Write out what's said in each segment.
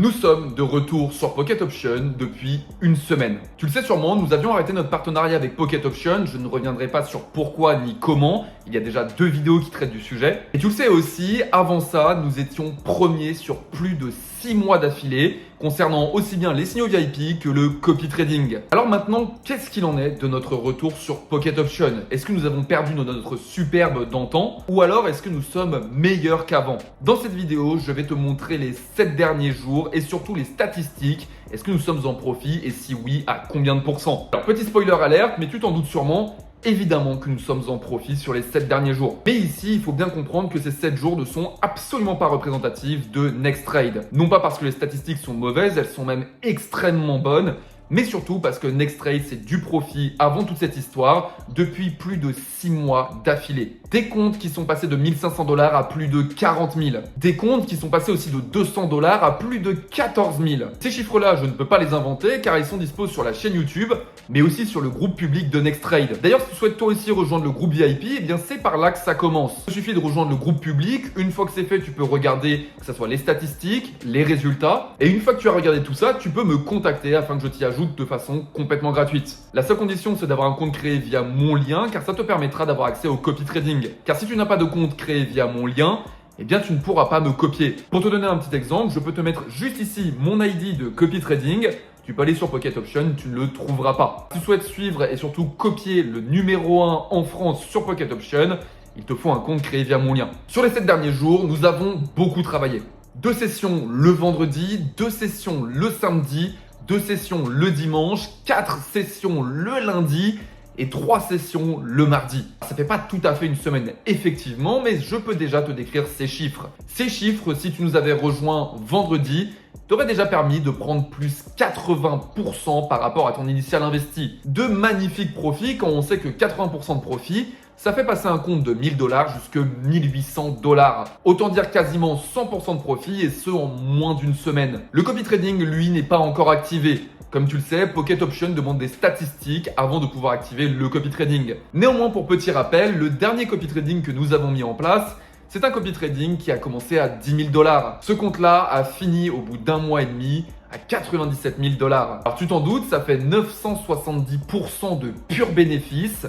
Nous sommes de retour sur Pocket Option depuis une semaine. Tu le sais sûrement, nous avions arrêté notre partenariat avec Pocket Option. Je ne reviendrai pas sur pourquoi ni comment. Il y a déjà 2 vidéos qui traitent du sujet. Et tu le sais aussi, avant ça, nous étions premiers sur plus de 6 mois d'affilée concernant aussi bien les signaux VIP que le copy trading. Alors maintenant, qu'est-ce qu'il en est de notre retour sur Pocket Option? Est-ce que nous avons perdu notre superbe d'antan ou alors est-ce que nous sommes meilleurs qu'avant? Dans cette vidéo, je vais te montrer les 7 derniers jours et surtout les statistiques. Est-ce que nous sommes en profit et si oui, à combien de pourcents? Alors petit spoiler alerte, mais tu t'en doutes sûrement, évidemment que nous sommes en profit sur les 7 derniers jours. Mais ici, il faut bien comprendre que ces 7 jours ne sont absolument pas représentatifs de Nextrade. Non pas parce que les statistiques sont mauvaises, elles sont même extrêmement bonnes, mais surtout parce que Nextrade, c'est du profit avant toute cette histoire depuis plus de 6 mois d'affilée. Des comptes qui sont passés de 1500 $ à plus de 40 000. Des comptes qui sont passés aussi de 200 $ à plus de 14 000. Ces chiffres-là, je ne peux pas les inventer car ils sont dispos sur la chaîne YouTube, mais aussi sur le groupe public de Nextrade. D'ailleurs, si tu souhaites toi aussi rejoindre le groupe VIP, eh bien c'est par là que ça commence. Il suffit de rejoindre le groupe public. Une fois que c'est fait, tu peux regarder que ce soit les statistiques, les résultats. Et une fois que tu as regardé tout ça, tu peux me contacter afin que je t'y ajoute de façon complètement gratuite. La seule condition, c'est d'avoir un compte créé via mon lien car ça te permettra d'avoir accès au copy trading. Car si tu n'as pas de compte créé via mon lien, eh bien tu ne pourras pas me copier. Pour te donner un petit exemple, je peux te mettre juste ici mon ID de copy trading. Tu peux aller sur Pocket Option, tu ne le trouveras pas. Si tu souhaites suivre et surtout copier le numéro 1 en France sur Pocket Option, il te faut un compte créé via mon lien. Sur les 7 derniers jours, nous avons beaucoup travaillé. 2 sessions le vendredi, 2 sessions le samedi, 2 sessions le dimanche, 4 sessions le lundi et 3 sessions le mardi. Ça fait pas tout à fait une semaine effectivement, mais je peux déjà te décrire ces chiffres. Ces chiffres, si tu nous avais rejoint vendredi, t'aurait déjà permis de prendre plus 80% par rapport à ton initial investi. De magnifiques profits quand on sait que 80% de profit, ça fait passer un compte de 1000 $ jusqu'à 1800 $. Autant dire quasiment 100% de profit et ce en moins d'une semaine. Le copy trading, lui, n'est pas encore activé. Comme tu le sais, Pocket Option demande des statistiques avant de pouvoir activer le copy trading. Néanmoins, pour petit rappel, le dernier copy trading que nous avons mis en place, c'est un copy trading qui a commencé à 10 000 $. Ce compte-là a fini au bout d'un mois et demi à 97 000 $. Alors tu t'en doutes, ça fait 970% de pur bénéfice.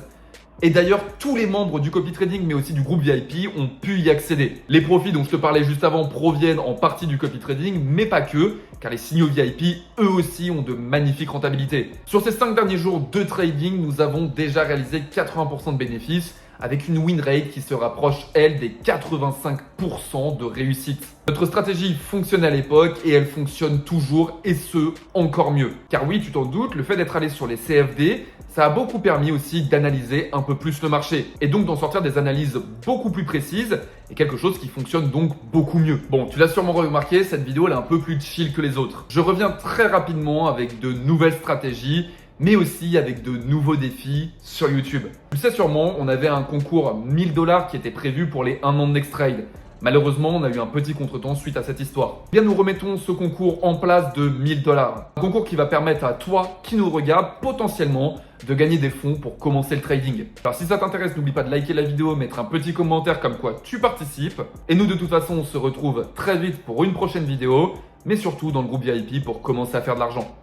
Et d'ailleurs, tous les membres du copy trading, mais aussi du groupe VIP, ont pu y accéder. Les profits dont je te parlais juste avant proviennent en partie du copy trading, mais pas que, car les signaux VIP, eux aussi, ont de magnifiques rentabilités. Sur ces 5 derniers jours de trading, nous avons déjà réalisé 80% de bénéfices, avec une win rate qui se rapproche, elle, des 85% de réussite. Notre stratégie fonctionnait à l'époque et elle fonctionne toujours, et ce, encore mieux. Car oui, tu t'en doutes, le fait d'être allé sur les CFD, ça a beaucoup permis aussi d'analyser un peu plus le marché et donc d'en sortir des analyses beaucoup plus précises et quelque chose qui fonctionne donc beaucoup mieux. Bon, tu l'as sûrement remarqué, cette vidéo elle est un peu plus chill que les autres. Je reviens très rapidement avec de nouvelles stratégies, mais aussi avec de nouveaux défis sur YouTube. Tu le sais sûrement, on avait un concours 1000 $ qui était prévu pour les 1 an de Nextrade. Malheureusement, on a eu un petit contretemps suite à cette histoire. Eh bien, nous remettons ce concours en place de 1000 $. Un concours qui va permettre à toi qui nous regarde potentiellement de gagner des fonds pour commencer le trading. Alors si ça t'intéresse, n'oublie pas de liker la vidéo, mettre un petit commentaire comme quoi tu participes. Et nous, de toute façon, on se retrouve très vite pour une prochaine vidéo, mais surtout dans le groupe VIP pour commencer à faire de l'argent.